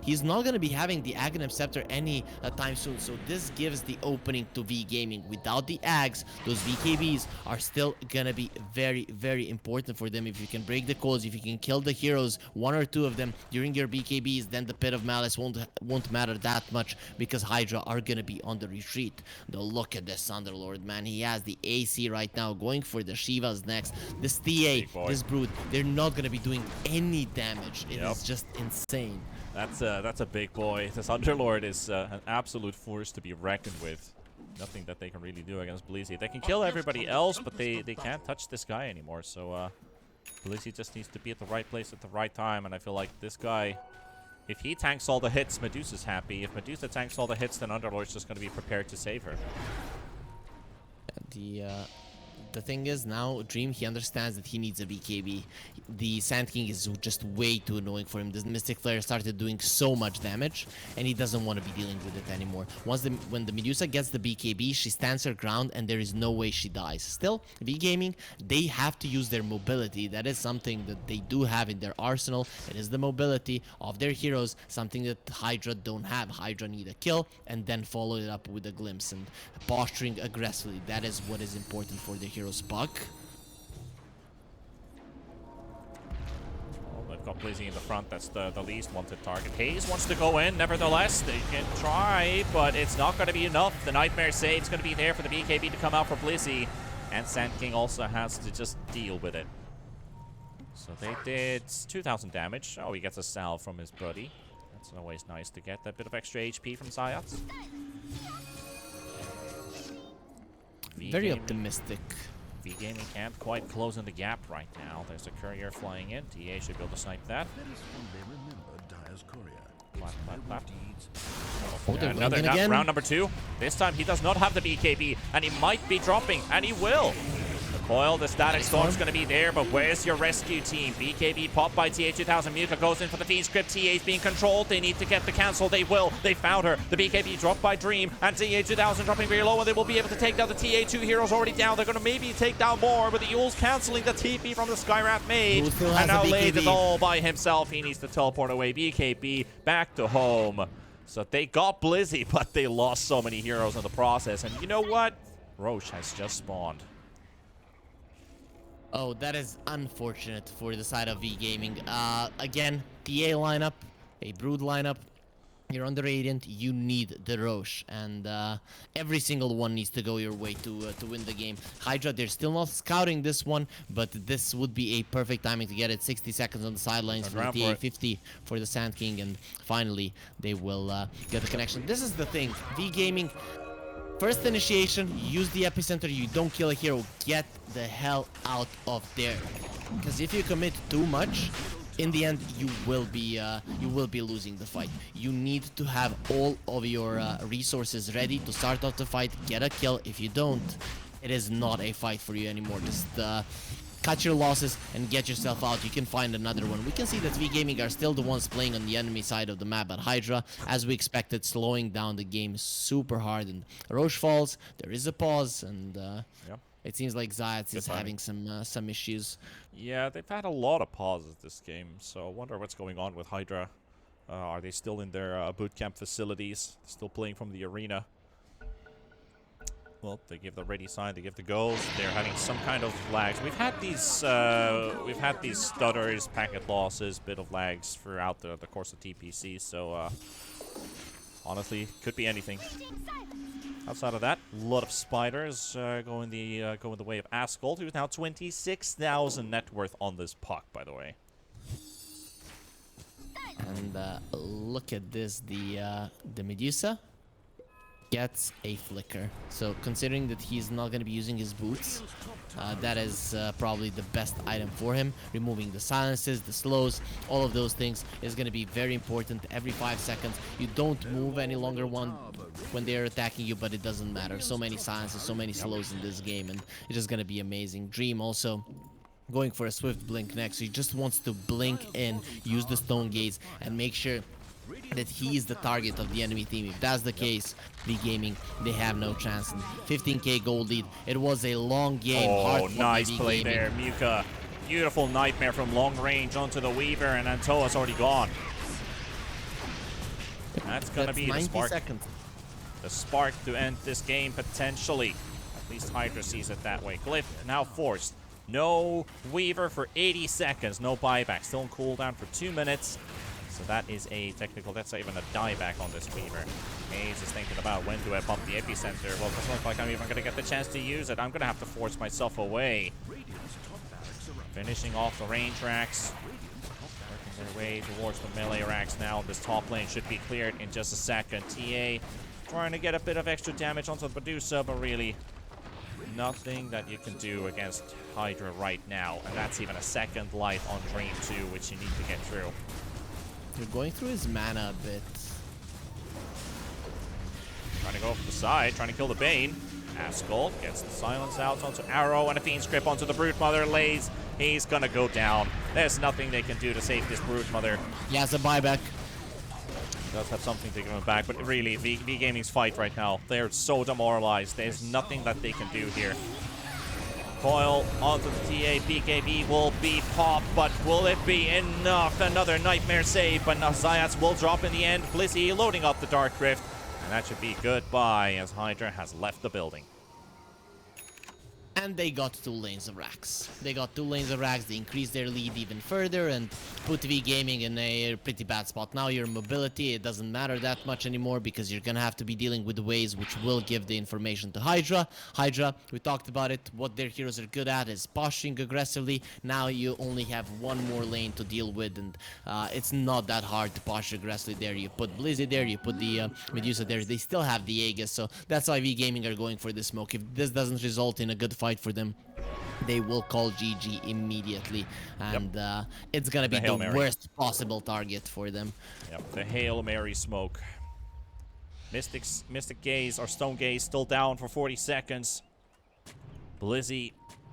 he's not going to be having the Aghanim Scepter any time soon. So this gives the opening to V-Gaming. Without the Ags, those VKBs are still going to be very, very important for them. If you can break the codes, if you can kill the heroes, one or two of them during your BKBs, then the Pit of Malice won't matter that much because HYDRA are going to be on the retreat. Though look at this Underlord, man. He has the AC right now, going for the Shivas next. This TA, this Brood, they're not going to be doing any damage. It is just insane. That's a big boy. This Underlord is an absolute force to be reckoned with. Nothing that they can really do against Blizzy. They can kill everybody else, but they can't touch this guy anymore. So Blizzy just needs to be at the right place at the right time, and I feel like this guy, if he tanks all the hits, Medusa's happy. If Medusa tanks all the hits, then Underlord's just going to be prepared to save her. The thing is, now Dream, he understands that he needs a BKB. The Sand King is just way too annoying for him. The Mystic Flare started doing so much damage, and he doesn't want to be dealing with it anymore. When the Medusa gets the BKB, she stands her ground, and there is no way she dies. Still, V-Gaming, they have to use their mobility. That is something that they do have in their arsenal. It is the mobility of their heroes, something that HYDRA don't have. HYDRA need a kill, and then follow it up with a glimpse, and posturing aggressively. That is what is important for the heroes. Puck. Oh, they've got Blizzy in the front. That's the least wanted target. Hayes wants to go in. Nevertheless, they can try, but it's not going to be enough. The Nightmare Save's going to be there for the BKB to come out for Blizzy, and Sand King also has to just deal with it. So they did 2,000 damage. Oh, he gets a salve from his buddy. That's always nice to get that bit of extra HP from Zayat. Very optimistic. V-Gaming can't quite close in the gap right now. There's a courier flying in. TA should be able to snipe that. Round number 2. This time he does not have the BKB, and he might be dropping, and he will. The coil, the static storm's going to be there, but where's your rescue team? BKB popped by TA2000. Muka goes in for the feed script. TA's being controlled. They need to get the cancel. They will. They found her. The BKB dropped by Dream, and TA2000 dropping very low, and they will be able to take down the TA2 heroes already down. They're going to maybe take down more, but the Yule's canceling the TP from the Skywrath mage, and now lays it all by himself. He needs to teleport away. BKB back to home. So they got Blizzy, but they lost so many heroes in the process. And you know what? Roche has just spawned. Oh, that is unfortunate for the side of V-Gaming. Again, TA lineup, a Brood lineup. You're on the Radiant, you need the Roche, and every single one needs to go your way to win the game. HYDRA, they're still not scouting this one, but this would be a perfect timing to get it. 60 seconds on the sidelines for the TA, 50 for the Sand King, and finally they will get the connection. This is the thing, V-Gaming, First initiation, use the epicenter, you don't kill a hero, get the hell out of there. Because if you commit too much, in the end you will be losing the fight. You need to have all of your resources ready to start off the fight, get a kill. If you don't, it is not a fight for you anymore. Just cut your losses and get yourself out. You can find another one. We can see that V-Gaming are still the ones playing on the enemy side of the map, but HYDRA, as we expected, slowing down the game super hard. And Roche falls, there is a pause, and it seems like Zayats is having some issues. Yeah, they've had a lot of pauses this game, so I wonder what's going on with HYDRA. Are they still in their bootcamp facilities, still playing from the arena? Well, they give the ready sign, they give the goals. They're having some kind of lags. We've had these stutters, packet losses, bit of lags throughout the course of TPC. So honestly, could be anything. Outside of that, a lot of spiders going the way of Ascol, who's now 26,000 net worth on this puck, by the way. And look at this, the Medusa gets a flicker. So considering that he's not going to be using his boots, that is probably the best item for him. Removing the silences, the slows, all of those things is going to be very important. Every 5 seconds, you don't move any longer when they're attacking you, but it doesn't matter. So many silences, so many slows in this game, and it's just going to be amazing. Dream also going for a swift blink next. He just wants to blink in, use the stone gaze, and make sure that he is the target of the enemy team. If that's the case, V-Gaming, they have no chance. And 15k gold lead. It was a long game. Oh, nice play there, Muka. Beautiful nightmare from long range onto the Weaver, and Antoa's already gone. That's gonna be the spark. Seconds. The spark to end this game potentially. At least HYDRA sees it that way. Glyph now forced. No Weaver for 80 seconds. No buyback. Still on cooldown for 2 minutes. So that is a technical, that's not even a dieback on this Weaver. Hayes is thinking about when do I pump the epicenter. Well, it doesn't look like I'm even going to get the chance to use it. I'm going to have to force myself away. Finishing off the range racks. Working their way towards the melee racks now. This top lane should be cleared in just a second. TA trying to get a bit of extra damage onto the Medusa, but really nothing that you can do against HYDRA right now. And that's even a second life on Dream 2, which you need to get through. You're going through his mana a bit. Trying to go for the side, trying to kill the Bane. Ascol gets the silence out onto Arrow, and a Fiend's Grip onto the Broodmother. Lays, he's gonna go down. There's nothing they can do to save this Broodmother. He has a buyback. Does have something to give him back, but really, V-Gaming's fight right now, they're so demoralized. There's nothing that they can do here. Coil onto the TA, BKB will be popped, but will it be enough? Another nightmare save, but Zayats will drop in the end. Blizzy loading up the Dark Rift, and that should be goodbye as HYDRA has left the building. And they got 2 lanes of racks. They got 2 lanes of racks. They increased their lead even further and put V-Gaming in a pretty bad spot. Now your mobility, it doesn't matter that much anymore because you're gonna have to be dealing with the waves which will give the information to HYDRA. HYDRA, we talked about it. What their heroes are good at is posturing aggressively. Now you only have 1 more lane to deal with, and it's not that hard to posture aggressively there. You put Blizzy there, you put the Medusa there. They still have the Aegis, so that's why V-Gaming are going for the smoke. If this doesn't result in a good fight for them, they will call GG immediately, and it's gonna be the worst possible target for them. Yep, the Hail Mary smoke. Mystic Gaze or Stone Gaze still down for 40 seconds. Blizzy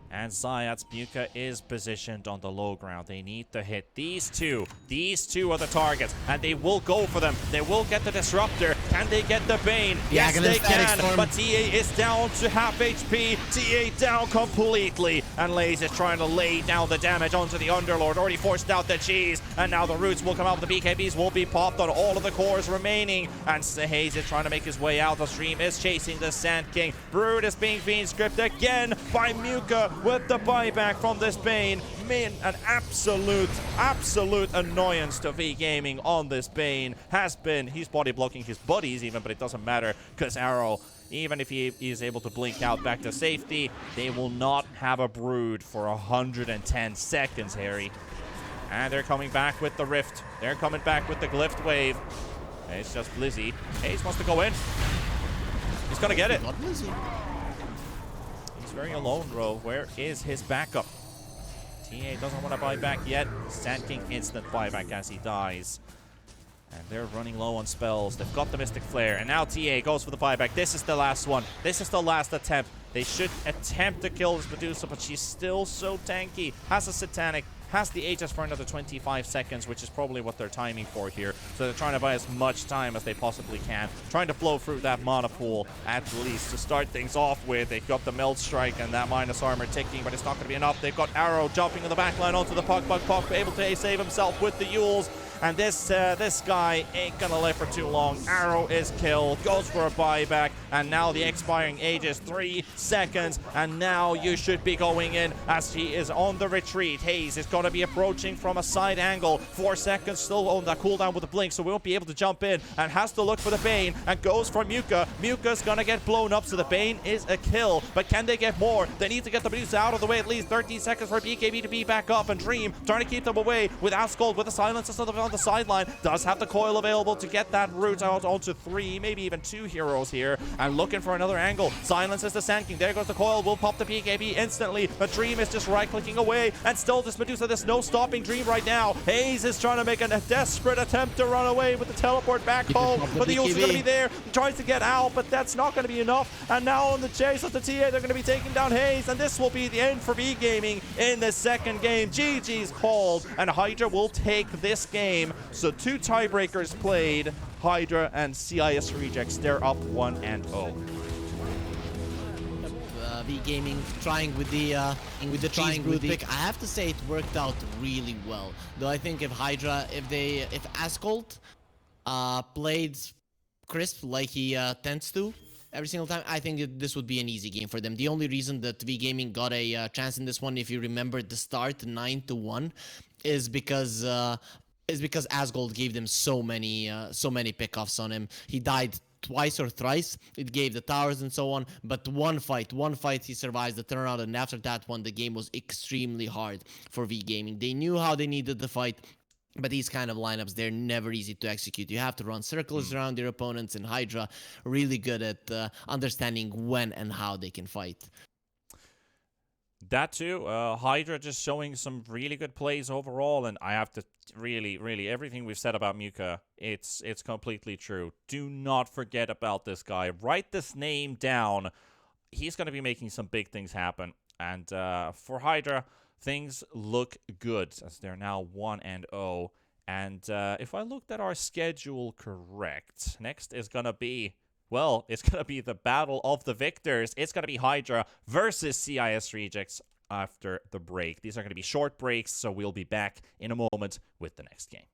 and Zayats. Muka is positioned on the low ground. They need to hit these two. These two are the targets, and they will go for them. They will get the Disruptor. Can they get the Bane? Yeah, yes, they can, but TA is down to half HP. TA down completely, and Lays is trying to lay down the damage onto the Underlord. Already forced out the cheese, and now the Roots will come out. The BKBs will be popped on all of the cores remaining, and Hayes is trying to make his way out. The Stream is chasing the Sand King. Brood is being Fiend Script again by Muka with the buyback from this Bane. Man, an absolute annoyance to V-Gaming on this Bane has been. He's body blocking his buddies even, but it doesn't matter because Arrow, even if he is able to blink out back to safety, they will not have a Brood for 110 seconds, Harry. And they're coming back with the Rift. They're coming back with the Glyph Wave. It's just Blizzy. Hayes wants to go in. He's gonna get it. Not Blizzy. He's very alone, bro. Where is his backup? TA doesn't want to buy back yet. Sand King instant buyback as he dies. And they're running low on spells. They've got the Mystic Flare. And now TA goes for the buyback. This is the last one. This is the last attempt. They should attempt to kill this Medusa, but she's still so tanky. Has a Satanic. Has the Aegis for another 25 seconds, which is probably what they're timing for here. So they're trying to buy as much time as they possibly can. Trying to blow through that mana pool at least to start things off with. They've got the Melt Strike and that minus armor ticking, but it's not going to be enough. They've got Arrow jumping in the backline onto the Puck, able to save himself with the Yules. And this guy ain't gonna live for too long. Arrow is killed, goes for a buyback, and now the expiring Aegis, 3 seconds, and now you should be going in as he is on the retreat. Hayes is gonna be approaching from a side angle. 4 seconds still on that cooldown with the blink, so we won't be able to jump in, and has to look for the Bane, and goes for Muka. Muka's gonna get blown up, so the Bane is a kill, but can they get more? They need to get the Medusa out of the way, at least 13 seconds for BKB to be back up, and Dream trying to keep them away with Asgold with the silence on the sideline. Does have the coil available to get that route out onto 3, maybe even 2 heroes here, and looking for another angle. Silences the Sand King. There goes the coil. Will pop the BKB instantly, but Dream is just right-clicking away, and still this Medusa. There's no stopping Dream right now. Hayes is trying to make a desperate attempt to run away with the teleport back home, but the Yules is going to be there. He tries to get out, but that's not going to be enough, and now on the chase of the TA, they're going to be taking down Hayes, and this will be the end for V-Gaming in the second game. GG's called, and HYDRA will take this game. So 2 tiebreakers played. HYDRA and CIS Rejects, they're up 1-0. V-Gaming trying with the cheese brood pick. I have to say it worked out really well. Though I think if HYDRA, if Asgold played crisp like he tends to every single time, I think this would be an easy game for them. The only reason that V-Gaming got a chance in this one, if you remember the start, 9-1, is because Asgold gave them so many pickoffs on him. He died twice or thrice. It gave the towers and so on, but one fight he survives the turnaround, and after that one the game was extremely hard for V-Gaming. They knew how they needed the fight, but these kind of lineups, they're never easy to execute. You have to run circles around your opponents, and HYDRA really good at understanding when and how they can fight. That too, HYDRA just showing some really good plays overall, and I have to really, everything we've said about Muka, it's completely true. Do not forget about this guy. Write this name down. He's going to be making some big things happen, and for HYDRA, things look good as they're now 1-0. And if I looked at our schedule correct, next is going to be, well, it's going to be the battle of the victors. It's going to be HYDRA versus CIS Rejects after the break. These are going to be short breaks, so we'll be back in a moment with the next game.